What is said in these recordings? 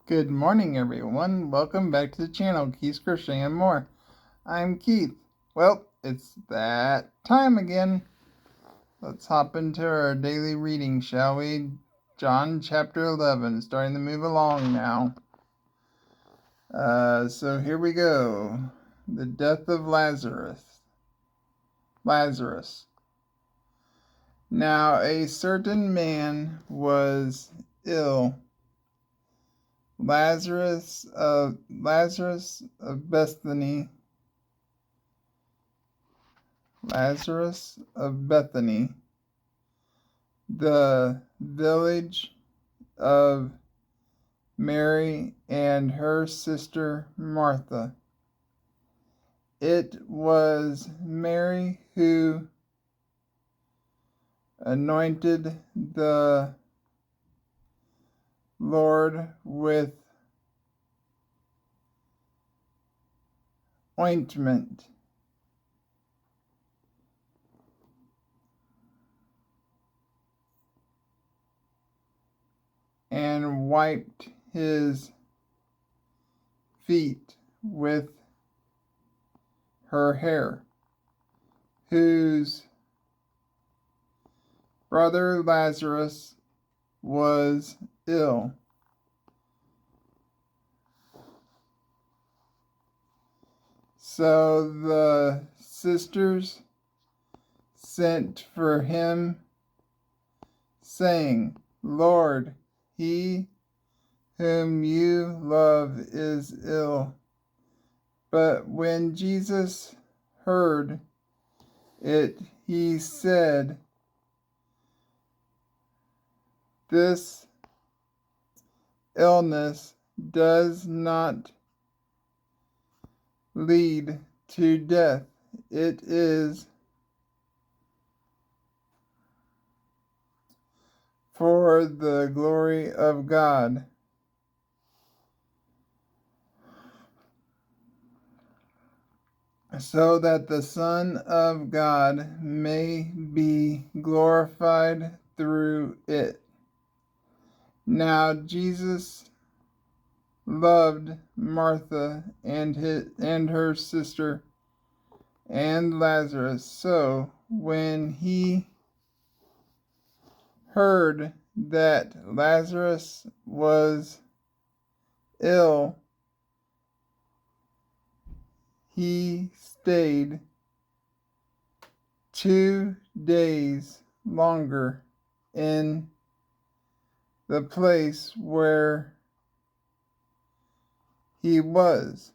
Good morning, everyone. Welcome back to the channel, Keith's Crocheting and More. I'm Keith. Well, it's that time again. Let's hop into our daily reading, shall we? John chapter 11, starting to move along now. So here we go. The death of Lazarus. Now a certain man was ill, Lazarus of Bethany, the village of Mary and her sister Martha. It was Mary who anointed the Lord with ointment and wiped his feet with her hair, whose brother Lazarus was ill. So the sisters sent for him, saying, Lord, he whom you love is ill. But when Jesus heard it, he said, this illness does not lead to death. It is for the glory of God, so that the Son of God may be glorified through it. Now Jesus loved Martha and her sister and Lazarus. So when he heard that Lazarus was ill, he stayed 2 days longer in the place where he was.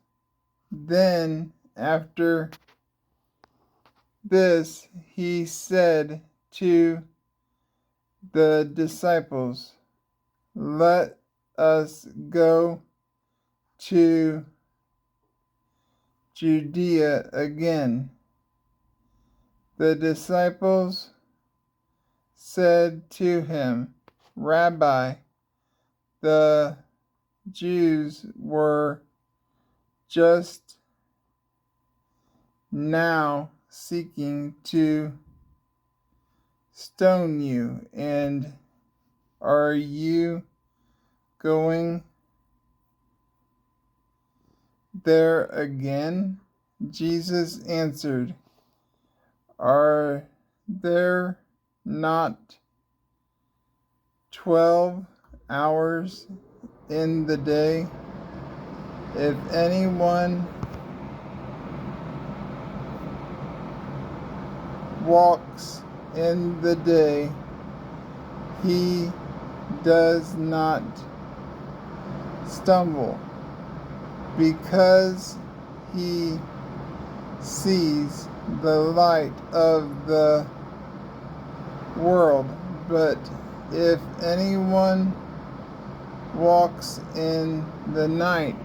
Then after this, he said to the disciples, let us go to Judea again. The disciples said to him, Rabbi, the Jews were just now seeking to stone you, and are you going there again? Jesus answered, are there not 12 hours in the day? If anyone walks in the day, he does not stumble, because he sees the light of the world. But if anyone walks in the night,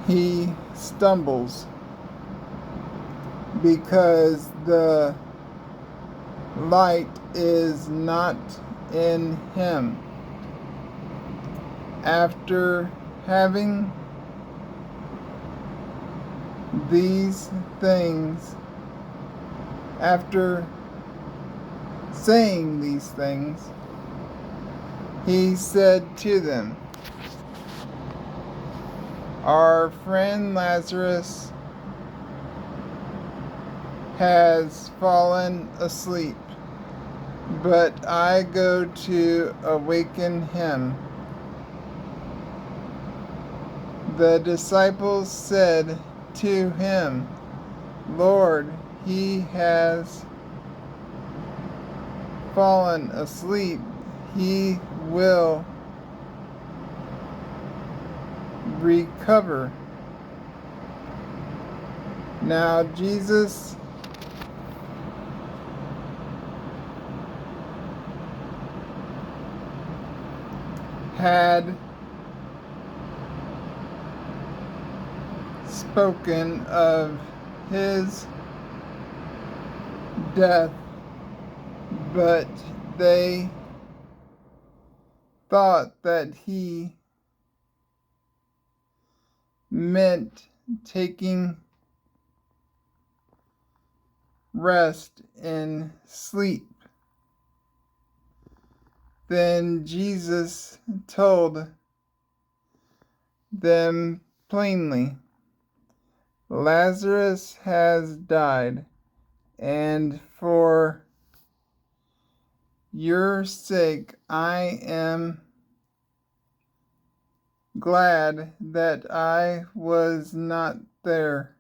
he stumbles, because the light is not in him. After having these things, after saying these things, He said to them, "Our friend Lazarus has fallen asleep, but I go to awaken him." The disciples said to him, "Lord, he has fallen asleep. He will recover." Now Jesus had spoken of his death, but they thought that he meant taking rest in sleep. Then Jesus told them plainly, "Lazarus has died, and for your sake I am glad that I was not there,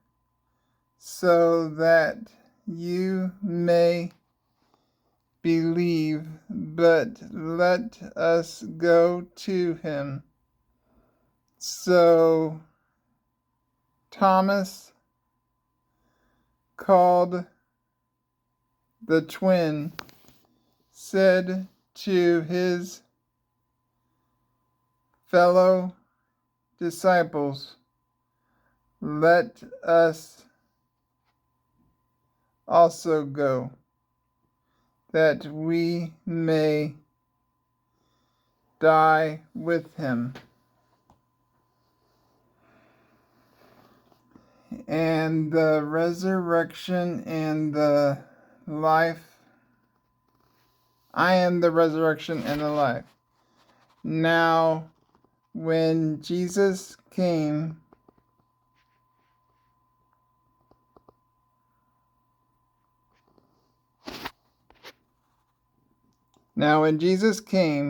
so that you may believe, but let us go to him." So Thomas, called the twin, said to his fellow disciples, "Let us also go, that we may die with him." And the resurrection and the life. I am the resurrection and the life. Now, when Jesus came,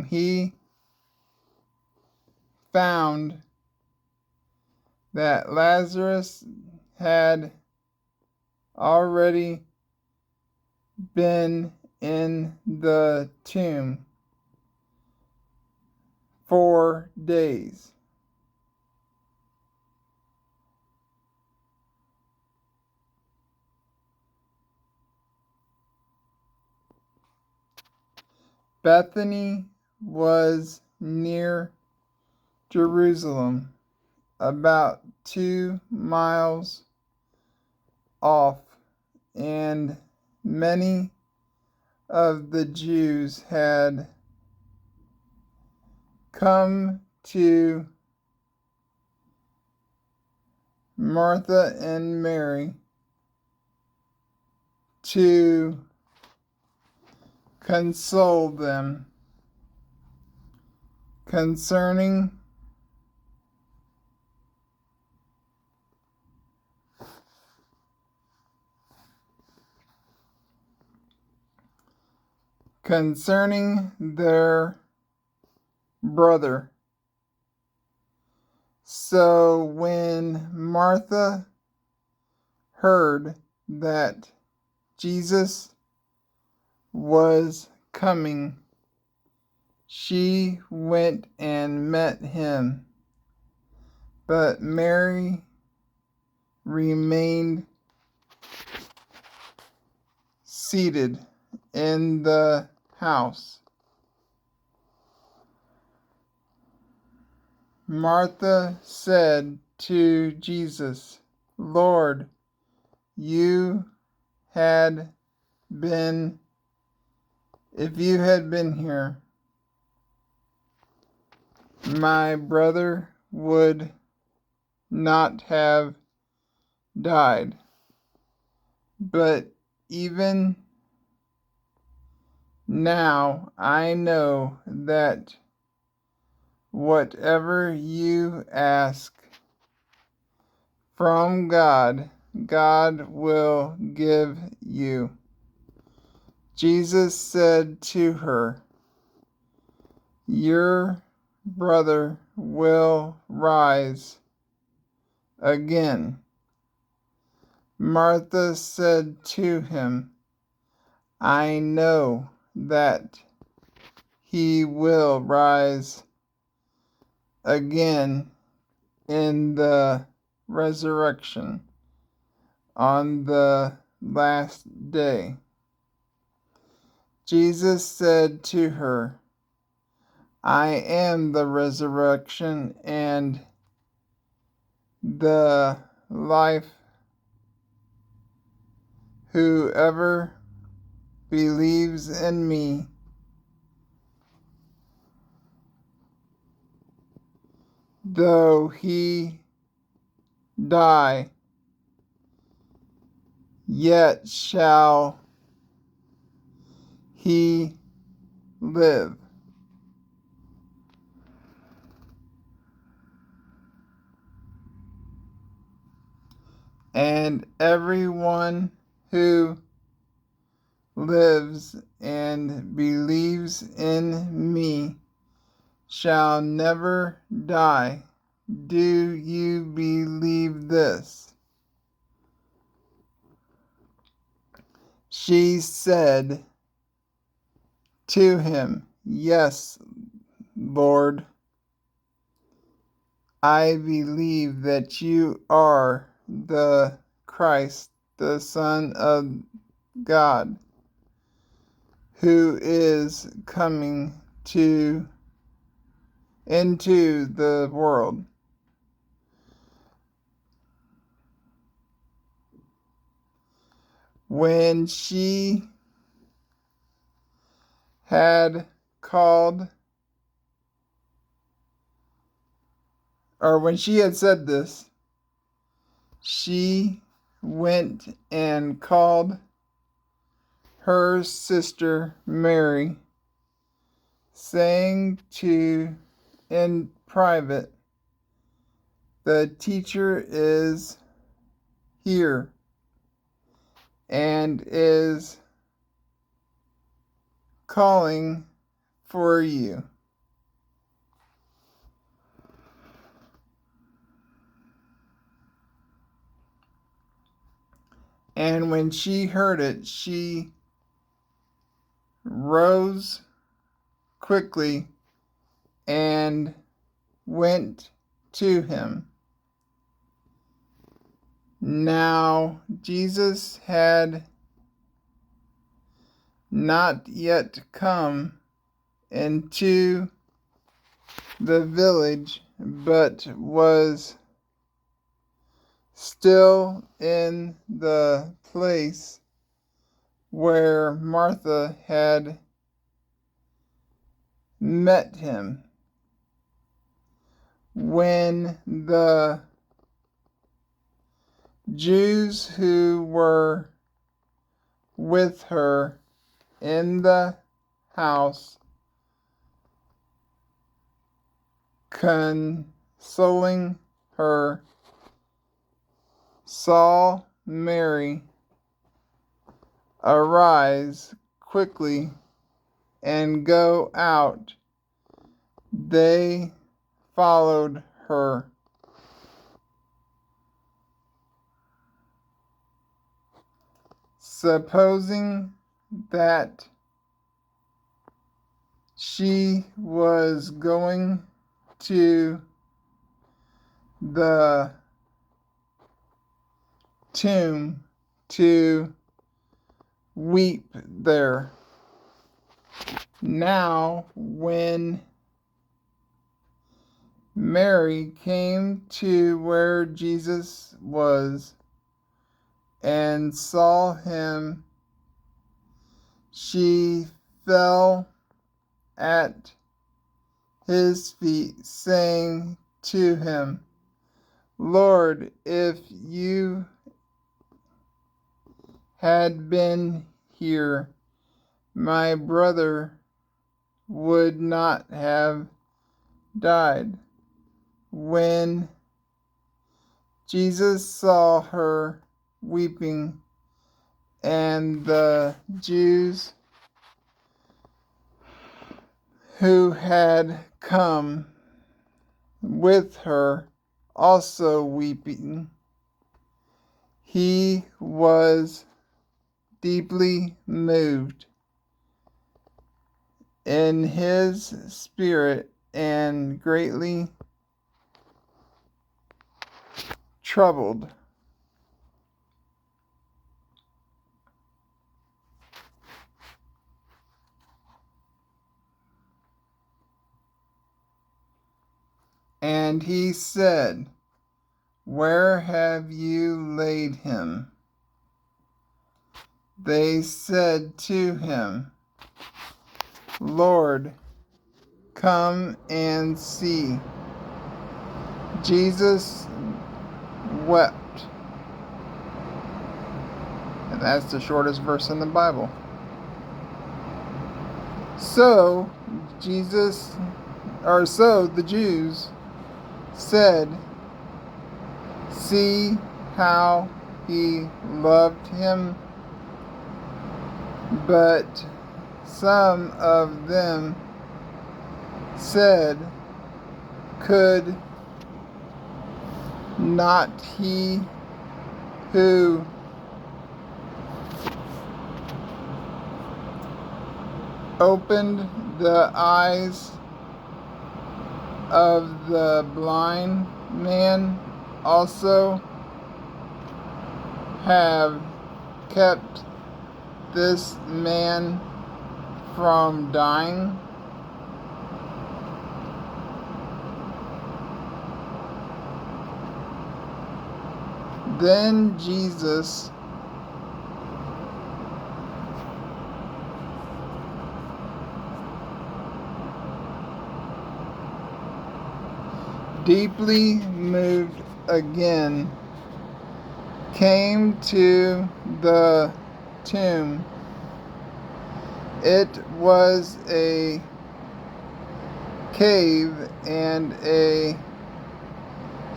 he found that Lazarus had already been in the tomb 4 days. Bethany was near Jerusalem, about 2 miles off, and many of the Jews had come to Martha and Mary to console them concerning their brother. So when Martha heard that Jesus was coming, she went and met him, but Mary remained seated in the house. Martha said to Jesus, "Lord, if you had been here, my brother would not have died. But even now I know that whatever you ask from God, God will give you." Jesus said to her, "Your brother will rise again." Martha said to him, "I know that he will rise again in the resurrection on the last day." Jesus said to her, "I am the resurrection and the life. Whoever believes in me, though he die, yet shall he live." And everyone who lives and believes in me shall never die. Do you believe this? She said to him, "Yes, Lord. I believe that you are the Christ, the Son of God, who is coming into the world." When she had when she had said this, she went and called her sister Mary, saying in private, "The teacher is here and is calling for you." And when she heard it, she rose quickly and went to him. Now Jesus had not yet come into the village, but was still in the place where Martha had met him. When the Jews who were with her in the house, consoling her, saw Mary arise quickly and go out, they followed her. Supposing that she was going to the tomb to weep there. Now, when Mary came to where Jesus was and saw him, she fell at his feet, saying to him, "Lord, if you had been here, my brother would not have died. When Jesus saw her weeping, and the Jews who had come with her also weeping, he was deeply moved in his spirit and greatly troubled. And he said, "Where have you laid him?" They said to him, "Lord, come and see." Jesus wept. And that's the shortest verse in the Bible. So the Jews said, "See how he loved him." But some of them said, "Could not he who opened the eyes of the blind man also have kept this man from dying?" Then Jesus deeply moved again, came to the tomb. It was a cave, and a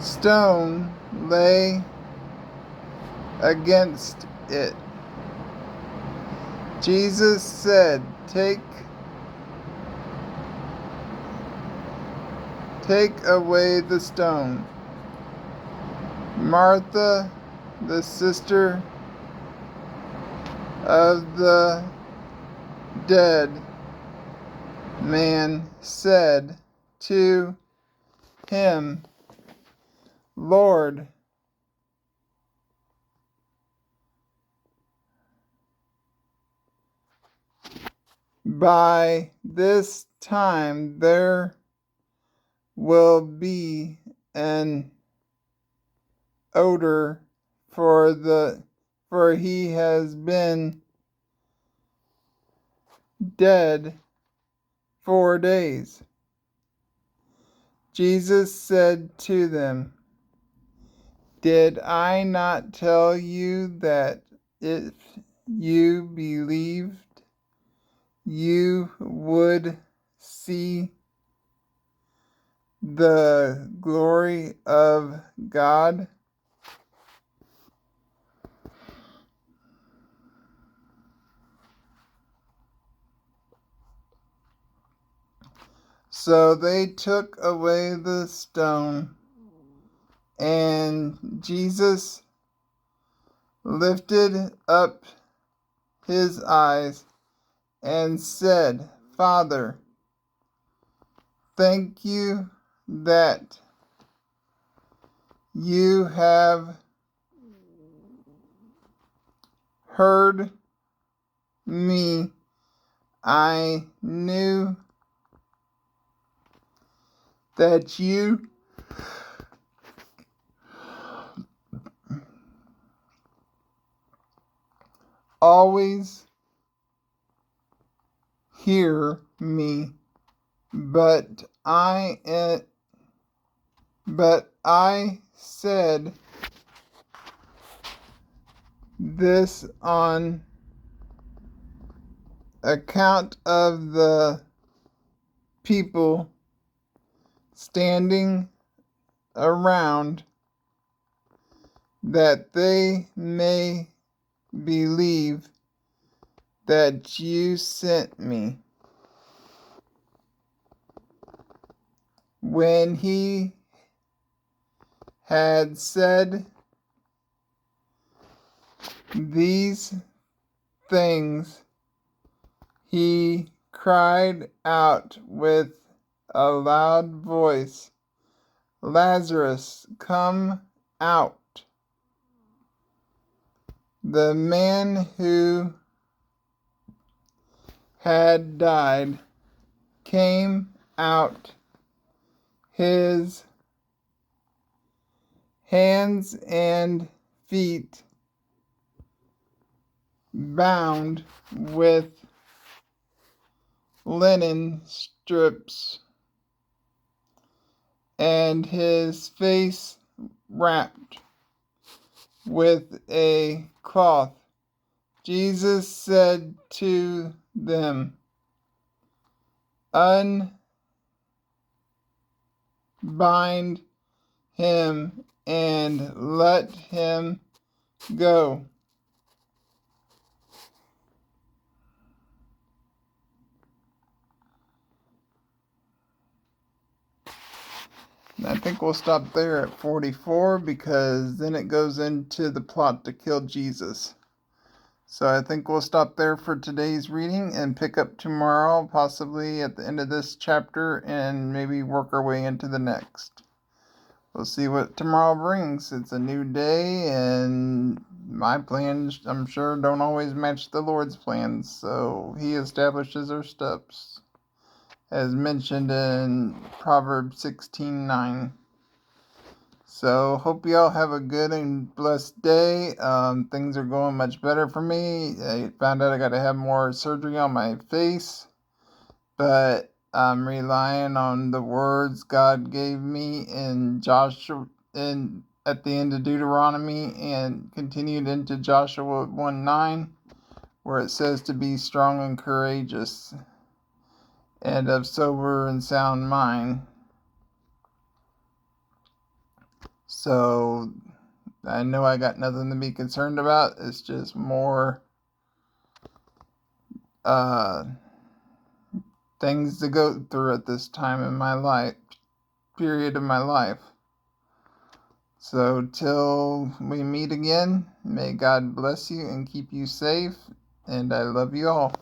stone lay against it. Jesus said, Take away the stone." Martha, the sister of the dead man, said to him, "Lord, by this time there will be an odor, for he has been dead 4 days." Jesus said to them, "Did I not tell you that if you believed, you would see the glory of God?" So they took away the stone, and Jesus lifted up his eyes and said, "Father, thank you that you have heard me. I knew that you always hear me, but I said this on account of the people, standing around, that they may believe that you sent me. When he had said these things, he cried out with a loud voice, "Lazarus, come out." The man who had died came out, his hands and feet bound with linen strips, and his face wrapped with a cloth. Jesus said to them, "Unbind him and let him go." And I think we'll stop there at 44, because then it goes into the plot to kill Jesus. So I think we'll stop there for today's reading and pick up tomorrow, possibly at the end of this chapter, and maybe work our way into the next. We'll see what tomorrow brings. It's a new day, and my plans, I'm sure, don't always match the Lord's plans, so He establishes our steps, as mentioned in Proverbs 16:9. So, hope y'all have a good and blessed day. Things are going much better for me. I found out I got to have more surgery on my face, but I'm relying on the words God gave me in Joshua, and at the end of Deuteronomy, and continued into Joshua 1:9, where it says to be strong and courageous, and of sober and sound mind. So I know I got nothing to be concerned about. It's just more things to go through at this time in my life, period of my life. So till we meet again, may God bless you and keep you safe, and I love you all.